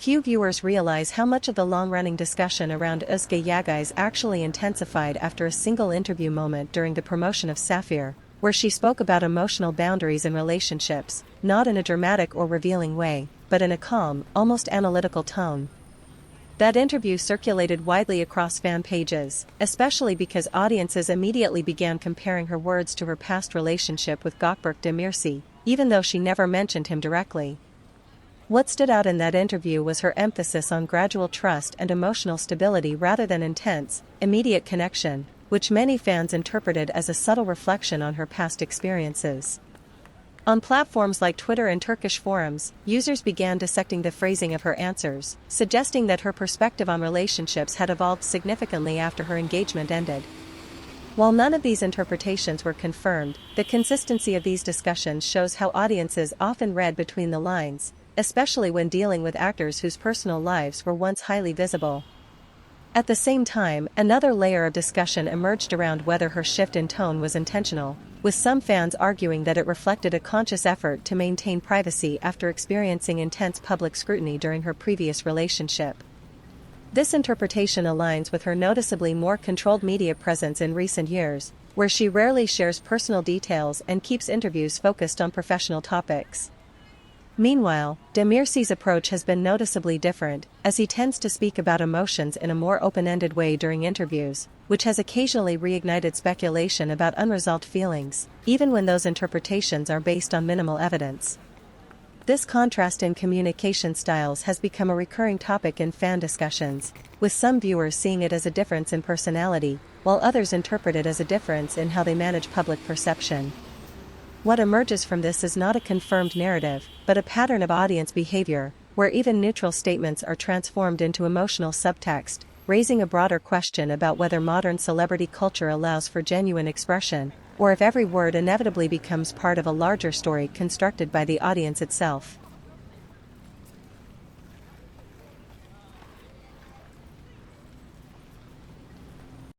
Few viewers realize how much of the long-running discussion around Özge Yağız actually intensified after a single interview moment during the promotion of Sapphire, where she spoke about emotional boundaries in relationships, not in a dramatic or revealing way, but in a calm, almost analytical tone. That interview circulated widely across fan pages, especially because audiences immediately began comparing her words to her past relationship with Gökberk Demirci, even though she never mentioned him directly. What stood out in that interview was her emphasis on gradual trust and emotional stability rather than intense, immediate connection, which many fans interpreted as a subtle reflection on her past experiences. On platforms like Twitter and Turkish forums, users began dissecting the phrasing of her answers, suggesting that her perspective on relationships had evolved significantly after her engagement ended. While none of these interpretations were confirmed, the consistency of these discussions shows how audiences often read between the lines, especially when dealing with actors whose personal lives were once highly visible. At the same time, another layer of discussion emerged around whether her shift in tone was intentional, with some fans arguing that it reflected a conscious effort to maintain privacy after experiencing intense public scrutiny during her previous relationship. This interpretation aligns with her noticeably more controlled media presence in recent years, where she rarely shares personal details and keeps interviews focused on professional topics. Meanwhile, Demirci's approach has been noticeably different, as he tends to speak about emotions in a more open-ended way during interviews, which has occasionally reignited speculation about unresolved feelings, even when those interpretations are based on minimal evidence. This contrast in communication styles has become a recurring topic in fan discussions, with some viewers seeing it as a difference in personality, while others interpret it as a difference in how they manage public perception. What emerges from this is not a confirmed narrative, but a pattern of audience behavior, where even neutral statements are transformed into emotional subtext, raising a broader question about whether modern celebrity culture allows for genuine expression, or if every word inevitably becomes part of a larger story constructed by the audience itself.